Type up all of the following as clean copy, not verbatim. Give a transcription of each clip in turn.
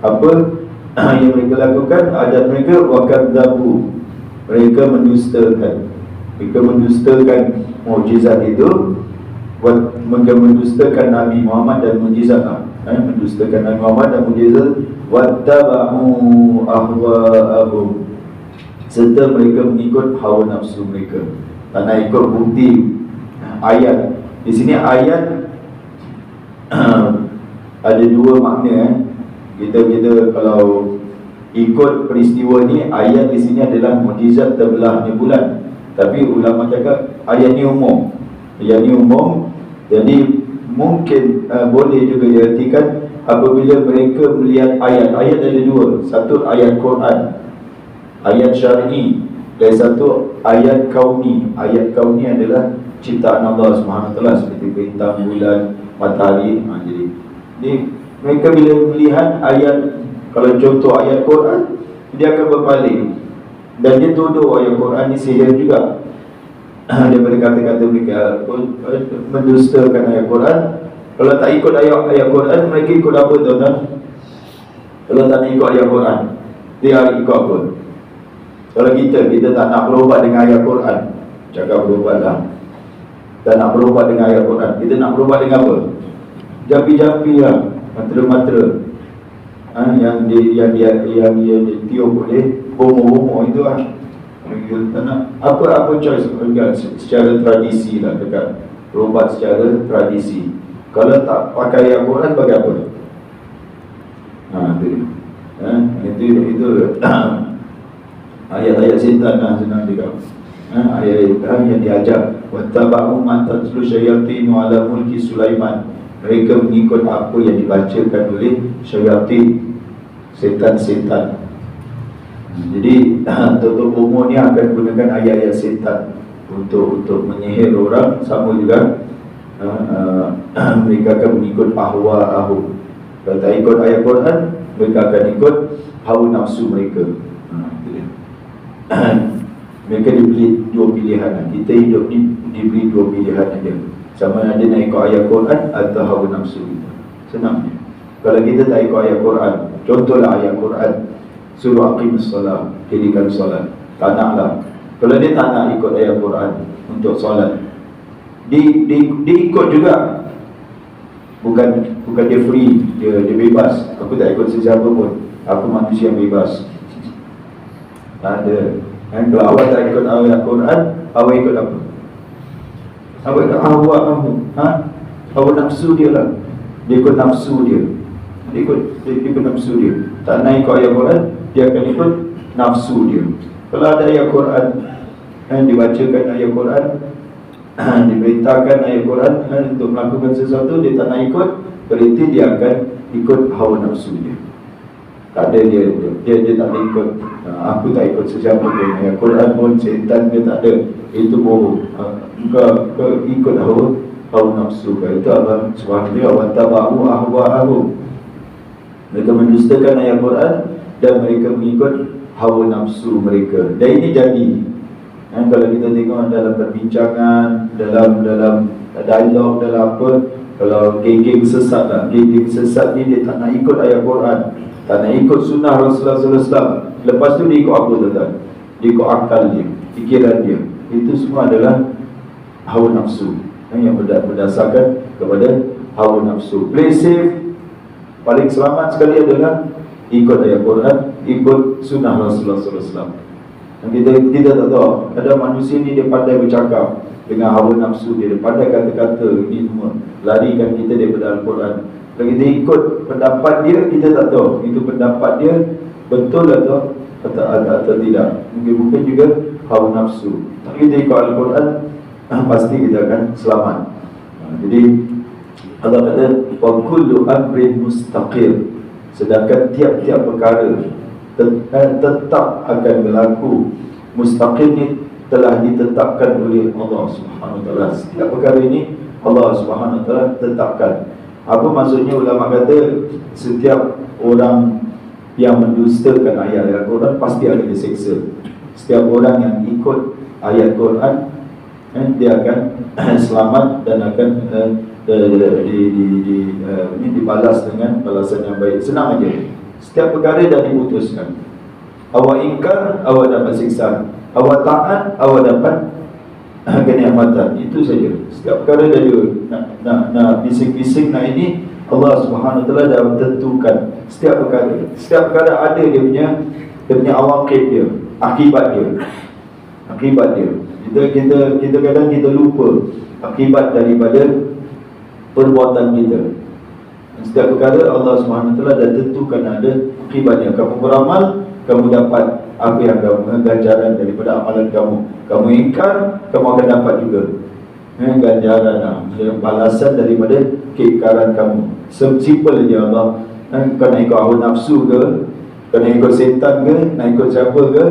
apa yang mereka lakukan, adat mereka wakadzabu, mereka mendustakan. Mereka mendustakan mukjizat itu, mereka mendustakan Nabi Muhammad dan mukjizat, mendustakan Nabi Muhammad dan mukjizat, wattaba'u ahwa'ahum, serta mereka mengikut hawa nafsu mereka, tak nak ikut bukti ayat. Di sini ayat ada dua makna. Kita kalau ikut peristiwa ni, ayat di sini adalah mukjizat terbelahnya bulan. Tapi ulama cakap ayat ni umum. Ayat ni umum, jadi mungkin boleh juga diartikan apabila mereka melihat ayat. Ayat ada dua, satu ayat Quran, ayat syar'i, dan satu ayat kauni. Ayat kauni adalah ciptaan Allah SWT, seperti bintang, bulan, matahari. Jadi mereka bila melihat ayat, kalau contoh ayat Quran, dia akan berpaling dan dia tuduh ayat Quran ni sihir juga. Daripada kata-kata mereka mendustakan ayat Quran. Kalau tak ikut ayat Quran, mereka ikut apa, tuan-tuan? Kalau tak nak ikut ayat Quran, dia ikut apa? Kalau kita tak nak berubat dengan ayat Quran, cakap berubat lah, tak nak berubat dengan ayat Quran, kita nak berubat dengan apa? Japi-japi lah, mantra-mantra, yang dia ditiup oleh homo-homo itu lah. Tak nak apa choice secara tradisi lah, dekat berubat secara tradisi. Kalau tak pakai ayat Quran, bagi apa? Itu ayat-ayat setan lah, senang juga. Ayat-ayat yang diajar, wattaba'u ma tatlu syayatinu ala mulki Sulaiman, mereka mengikut apa yang dibacakan oleh syayatin, setan-setan. Jadi tutup umur ni akan gunakan ayat-ayat setan untuk menyihir orang. Sama juga mereka akan mengikut ahwa-ahum. Kalau tak ikut ayat Quran, mereka akan ikut hawa nafsu mereka. Mereka diberi dua pilihan. Kita hidup ni diberi dua pilihan aja, sama ada nak ikut ayat Quran atau hawa nafsu kita. Senang je. Kalau kita tak ikut ayat Quran, contohlah ayat Quran suruh aqimus solat, dirikan solat, tak nak lah. Kalau dia tak nak ikut ayat Quran untuk solat, dia ikut juga. Bukan dia free, dia bebas. Aku tak ikut sesiapa pun, aku manusia yang bebas. Tak ada. Kalau awak tak ikut ayat Quran, awak ikut apa? Awak ikut ahwa kamu, hawa nafsu dia lah. Dia ikut nafsu dia. Dia ikut nafsu dia. Tak nak ikut ayat Quran, dia akan ikut nafsu dia. Kalau ada ayat Quran, dibacakan ayat Quran, diberitakan ayat Quran untuk melakukan sesuatu, dia tak nak ikut, berarti dia akan ikut hawa nafsu dia. Tak ada dia tak ada ikut. Aku tak ikut sesiapa pun, ayat Quran pun, setan dia tak ada. Itu bohong. Kau ikut hawa nafsu kau. Itu Allah SWT, wattaba'u ahwa'ahum, mereka mendustakan ayat Quran dan mereka mengikut hawa nafsu mereka. Dan ini jadi, kalau kita tengok dalam perbincangan, dalam dialog, dalam apa, kalau geng-geng sesat lah, geng-geng sesat ni dia tak nak ikut ayat Quran, tak nak ikut sunnah Rasulullah SAW. Lepas tu dia ikut apa, tuan-tuan? Dia ikut akal dia, fikiran dia. Itu semua adalah hawa nafsu, yang berdasarkan kepada hawa nafsu. Play safe, paling selamat sekali adalah ikut ayat Quran, ikut sunnah Rasulullah SAW. Dan kita tak tahu, ada manusia ni dia pandai bercakap dengan hawa nafsu dia, dia pandai kata-kata ni semua, larikan kita daripada Al-Quran. Kalau kita ikut pendapat dia, kita tak tahu itu pendapat dia betul atau tidak. Mungkin juga hawa nafsu. Tapi kita ikut Al-Quran, pasti kita akan selamat. Jadi Allah kata wa kullu amrin mustaqir, sedangkan tiap-tiap perkara tetap akan berlaku. Mustaqim ni telah ditetapkan oleh Allah Subhanahu Wa Taala. Setiap perkara ini Allah Subhanahu Wa Taala tetapkan. Apa maksudnya? Ulama kata setiap orang yang mendustakan ayat-ayat Quran pasti ada disiksa. Setiap orang yang ikut ayat Quran, dia akan selamat dan akan dibalas dengan balasan yang baik. Senang aja. Setiap perkara dah diputuskan. Awak ingkar, awak dapat siksa. Awak taat, awak dapat kenikmatan. Itu saja. Setiap perkara dah dia nak bising-bising nak ini, Allah Subhanahu Wa Taala dah tentukan setiap perkara. Setiap perkara ada dia punya awakib dia, akibat dia. Akibat dia. Kita kadang kita lupa akibat daripada perbuatan kita. Setiap perkara Allah Subhanahu Wa Taala dah tentukan ada akibatnya. Kamu beramal, kamu dapat apa yang kamu ganjaran daripada amalan kamu. Kamu ingkar, kamu akan dapat juga ganjaran, balasan daripada keingkaran kamu. Simple je Allah. Kau nak ikut hawa nafsu ke, kau nak ikut setan ke, nak ikut siapa ke,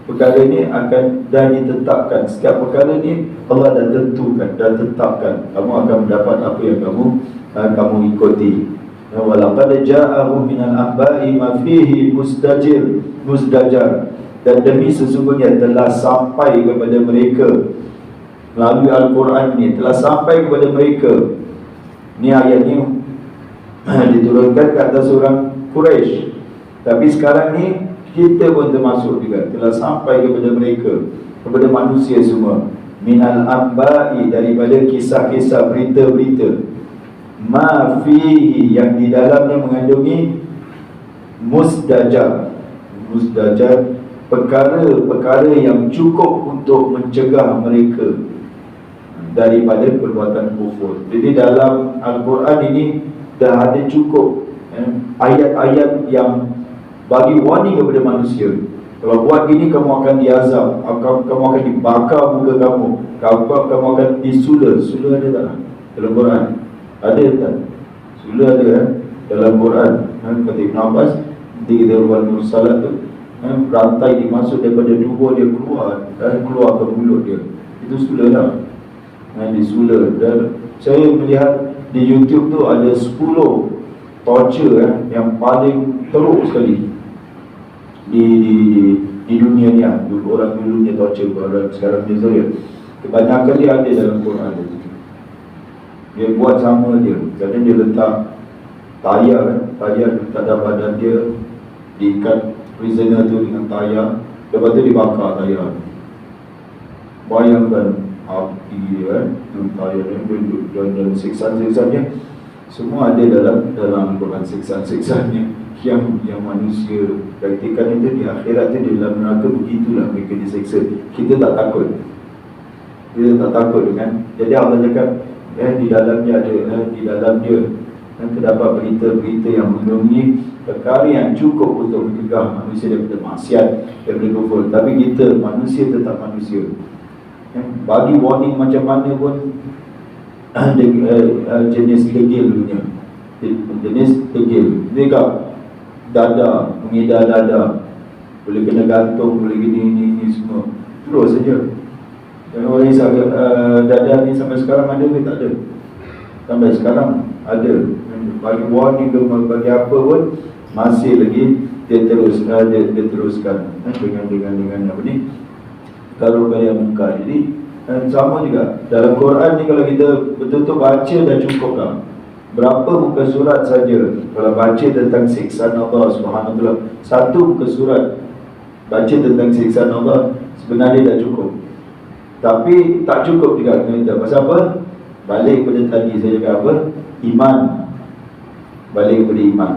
perkara ni akan dah ditetapkan. Setiap perkara ni Allah dah tentukan, dah tetapkan. Kamu akan mendapat apa yang kamu ikuti. Walaqad ja'ahum minal anba'i ma fihi muzdajar. Dan demi sesungguhnya telah sampai kepada mereka melalui Al-Quran ini, telah sampai kepada mereka. Ni ayat ni diturunkan ke atas orang Quraisy. Tapi sekarang ni kita pun termasuk juga, telah sampai kepada mereka, kepada manusia semua. Minal anba'i, daripada kisah-kisah, berita-berita. Ma fihi, yang di dalamnya mengandungi muzdajar. Muzdajar, perkara-perkara yang cukup untuk mencegah mereka daripada perbuatan kufur. Jadi dalam Al-Quran ini dah ada cukup ayat-ayat yang bagi warning kepada manusia. Kalau buat gini, kamu akan diazab, kamu akan dibakar muka kamu akan disula. Sula ada tak dalam Quran? Ada tak? Sula ada dalam Quran. Kata Ibn Abbas, nanti kita buat mursalat tu, rantai dimasuk daripada tubuh dia keluar ke mulut dia. Itu sula lah. Disula. Dan saya melihat di YouTube tu ada 10 torture yang paling teruk sekali di dunia ni. Orang dulunya torture, orang sekarang ni saya. Kebanyakan dia ada dalam Quran. Dia buat sama dia. Kadang dia letak tayar letak dalam badan dia, diikat prisoner tu dengan tayar, lepas tu dibakar tayar. Bayangkan api dia tayar dia, dan siksaan-siksaannya semua ada dalam Quran. Siksaan-siksaannya yang manusia praktikan itu di akhirat tu, di dalam neraka, begitulah mereka disiksa. Kita tak takut. Kita tak takut kan. Jadi Allah cakap di dalamnya ada, di dalam dia terdapat berita-berita yang mengandungi perkara yang cukup untuk mencegah manusia daripada maksiat, daripada kufur. Tapi kita manusia tetap manusia. Bagi warning macam mana pun, jenis degil punya, jenis degil. Dia dada, mengedar dada, boleh kena gantung, boleh gini semua. Terus saja. Dan orang risau dada ni sampai sekarang ada ke tak ada? Sampai sekarang ada. Bagi warning ke bagi apa pun, masih lagi dia teruskan dengan apa ni, kalau kalian muka. Jadi sama juga dalam Quran ni, kalau kita betul-betul baca dah cukup lah. Berapa muka surat saja kalau baca tentang siksaan Allah Subhanahu Wa Taala, satu muka surat baca tentang siksaan Allah, sebenarnya dah cukup. Tapi tak cukup juga kita. Pasal apa? Balik kepada tadi saya cakap apa? Iman. Balik kepada iman.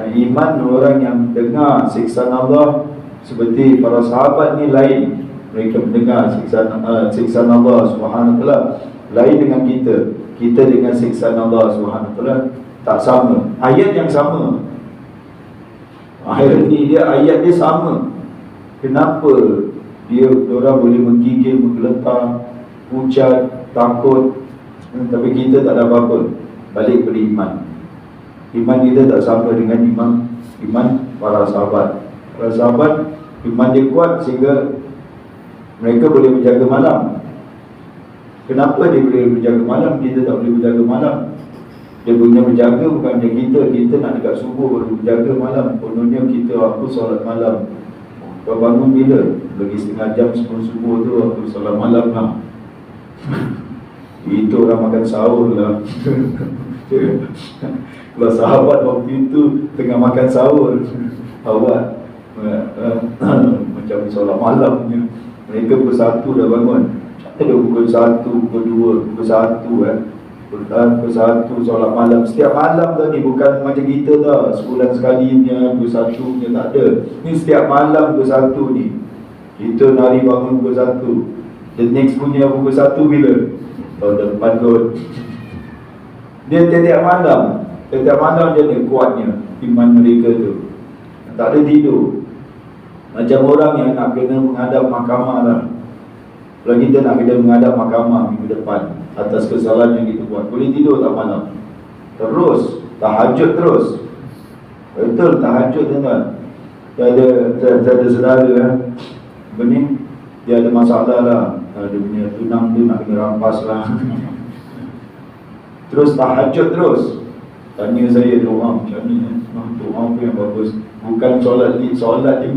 Iman orang yang dengar siksaan Allah, seperti para sahabat ni lain. Mereka mendengar siksaan Allah Subhanahu Wa Taala lain dengan kita. Kita dengan siksaan Allah Subhanahu Wa Taala tak sama. Ayat yang sama. Ayat ni ayat dia sama. Kenapa orang boleh menggigil, menggeletar, pucat, takut, tapi kita tak ada apa-apa? Balik kepada iman. Iman kita tak sama dengan iman para sahabat. Para sahabat iman dia kuat sehingga mereka boleh menjaga malam. Kenapa dia boleh menjaga malam, kita tak boleh menjaga malam? Dia punya menjaga bukan macam kita nak dekat subuh baru menjaga malam. Kononnya kita aku solat malam. Kau bangun bila? Lagi setengah jam sebelum subuh tu aku solat malam lah. Itu orang makan sahur lah. Kalau sahabat waktu itu tengah makan sahur, awak macam solat malamnya, mereka pukul 1 dah bangun. Ada pukul 1, pukul 2, pukul 1 pukul 1 solat malam. Setiap malam tadi, bukan macam kita dah sebulan sekalinya pukul 1 punya, tak ada. Ni setiap malam pukul 1 ni. Kita hari bangun pukul 1. The next punya pukul 1 bila? Tahun depan kot. Dia tiap malam je kuatnya iman mereka tu. Tak ada tidur. Macam orang yang nak kena menghadap mahkamah lah. Kalau kita nak kena menghadap mahkamah minggu depan atas kesalahan yang kita buat, boleh tidur tak malam? Terus tahajud terus. Betul, tahajud tuan-tuan. Saya ada saudara benih, dia ada masalah lah. Dia punya tunang tu nak kena rampas lah. Terus tahajud terus. Tanya saya doa macam ni, doa apa yang bagus? Bukan solat 5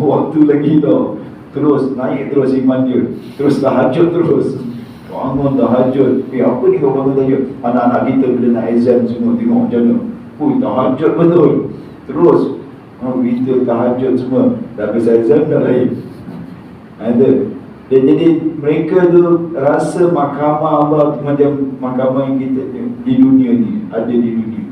waktu lagi tau. Terus naik terus iman dia. Terus tahajud terus. Bangun tahajud. Apa ni kau bangun tahajud? Anak-anak kita bila nak exam semua tengok macam mana. Tahajud betul. Terus kita tahajud semua. Dah habis exam dah lain. Ada. Jadi mereka tu rasa mahkamah Allah tu macam mahkamah yang kita di dunia ni, ada di dunia.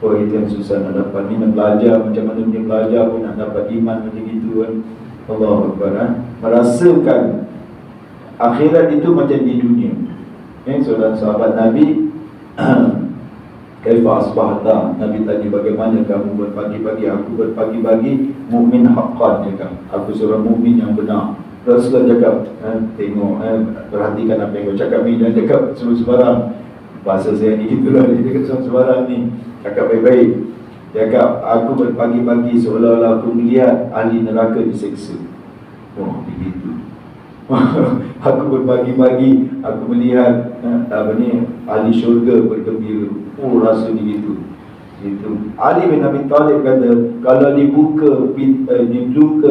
Oh, itu yang susah nak dapat. Ni nak belajar, macam mana dia belajar pun nak dapat iman macam itu kan. Allahu Akbar. Merasakan akhirat itu macam di dunia. Sahabat Nabi Kaifa asbahta? Nabi tanya, bagaimana kamu berpagi-pagi? Aku berpagi-pagi mukmin haqqan, dia kata. Aku seorang mukmin yang benar. Rasulullah cakap, tengok, perhatikan apa yang kau cakap ni. Jangan cakap sembarang. Bahasa saya ni gitulah, dia cakap sembarang ni. Cakap baik-baik. Cakap, aku berpagi-pagi seolah-olah aku melihat ahli neraka diseksa. Oh, begitu. Aku berpagi-pagi aku melihat ahli syurga bergembira. Oh, rasa begitu. Itu Ali bin Abi Thalib kata, kalau dibuka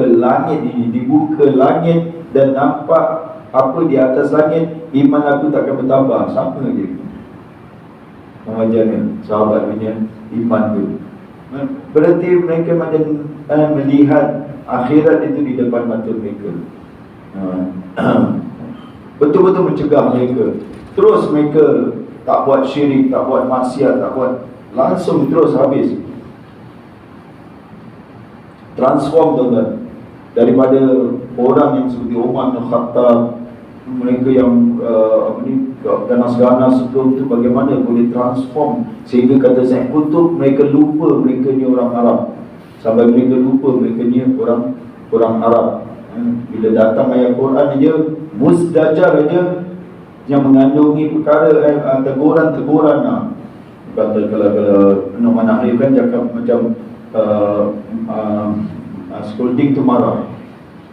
langit ini, dibuka langit dan nampak apa di atas langit, iman aku takkan bertambah. Sama je macam sahabat punya iman tu. Berarti mereka macam melihat akhirat itu di depan mata mereka. Betul-betul mencegah mereka. Terus mereka tak buat syirik, tak buat maksiat, tak buat, langsung terus habis. Transform tuan-tuan. Daripada orang yang seperti Umar bin Khattab, mereka yang ganas-ganas sebelum tu, bagaimana boleh transform sehingga kata Zaid Qutb, mereka lupa mereka ni orang Arab. Sampai mereka lupa mereka ni orang Arab. Bila datang ayat Quran aja, musdajar aja yang mengandungi perkara teguran-teguran lah. Kata kalau Numan Akhir kan cakap macam scolding tu marah.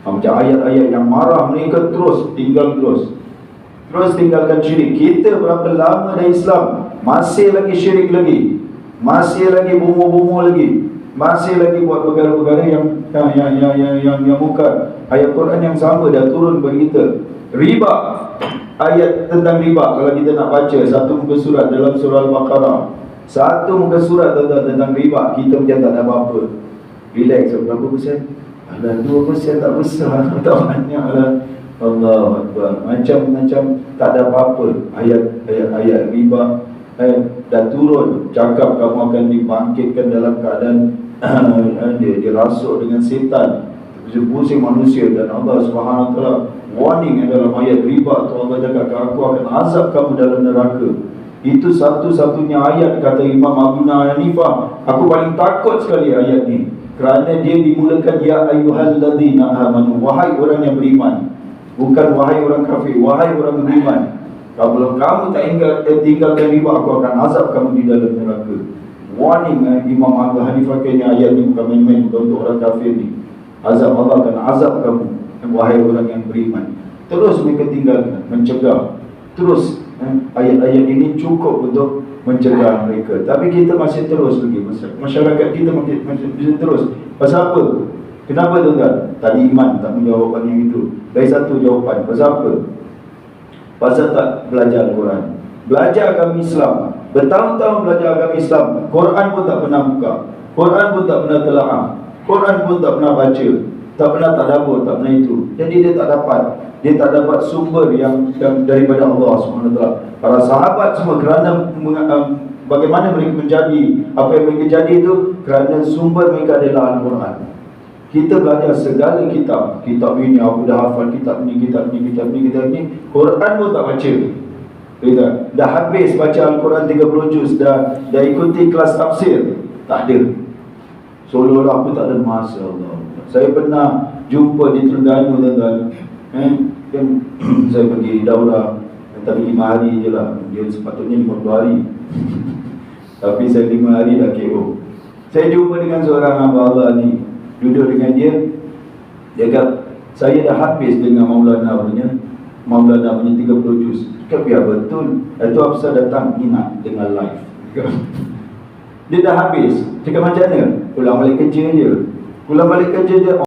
Macam ayat-ayat yang marah mereka terus tinggalkan syirik. Kita berapa lama dah Islam, masih lagi syirik lagi, masih lagi bomoh-bomoh lagi, masih lagi buat perkara-perkara yang mungkar. Ayat Quran yang sama dah turun bagi kita. Riba, ayat tentang riba, kalau kita nak baca satu muka surat dalam surah Al-Baqarah, satu muka surat tentang riba, kita macam tak ada apa-apa. Relax, berapa persen? Alah, 2% tak besar, tak banyak lah. Allah Akbar. Macam tak ada apa-apa. Ayat riba dah turun, cakap kamu akan dibangkitkan dalam keadaan dirasuk dengan setan, pusing manusia. Dan Allah Subhanahu Wa Taala warning dalam ayat riba tu, Allah cakap, aku akan azab kamu dalam neraka. Itu satu-satunya ayat, kata Imam Abu Hanifah, aku paling takut sekali ayat ni, kerana dia dimulakan ya ayyuhalladzina amanu, wahai orang yang beriman. Bukan wahai orang kafir, wahai orang beriman. Kalau kamu tak tinggalkan riba, aku akan azab kamu di dalam neraka. Warning Imam Abu Hanifah, kayaknya ayat ni bukan main-main, bukan untuk orang kafir ni. Azab Allah akan azab kamu, wahai orang yang beriman. Terus mereka tinggalkan, mencegah. Terus ayat-ayat ini cukup untuk mencegah mereka. Tapi kita masih terus lagi, masyarakat kita masih terus. Pasal apa? Kenapa tuan-tuan? Tadi Iman tak menjawabkan yang itu. Dari satu jawapan. Pasal apa? Pasal tak belajar Al-Quran. Belajar agama Islam. bertahun-tahun belajar agama Islam, Quran pun tak pernah buka, Quran pun tak pernah telaah, Quran pun tak pernah baca, tak pernah tadabbur, tak pernah itu. Jadi dia tak dapat sumber yang daripada Allah SWT. Para sahabat semua kerana bagaimana mereka menjadi apa yang mereka jadi itu kerana sumber mereka adalah Al-Quran. Kita belajar segala kitab ini, aku dah hafal kitab ni, kitab ni, Quran pun tak baca. Dah habis baca Al-Quran 30 juz, dah ikuti kelas tafsir, tak ada. Seolah-olah aku tak ada masa. Allah, saya pernah jumpa di Terengganu, tuan-tuan, kan saya pergi daurah, tapi 5 hari je lah, dia sepatutnya 50 hari tapi saya 5 hari dah KO. Saya jumpa dengan seorang hamba Allah ni, duduk dengan dia kata, saya dah habis dengan Maulana punya 30 juz. Cakap, ya betul, itu Hafsah datang minat dengan live. Dia dah habis. Cakap, macam mana? Pulang balik kerja je.